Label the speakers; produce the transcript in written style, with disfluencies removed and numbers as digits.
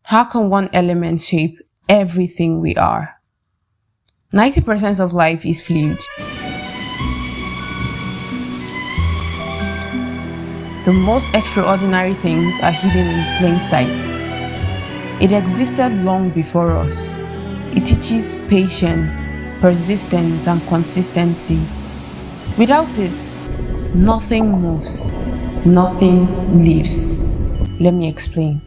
Speaker 1: How can one element shape everything we are? 90% of life is fluid. The most extraordinary things are hidden in plain sight. It existed long before us. It teaches patience, persistence, and consistency. Without it, nothing moves, nothing lives. Let me explain.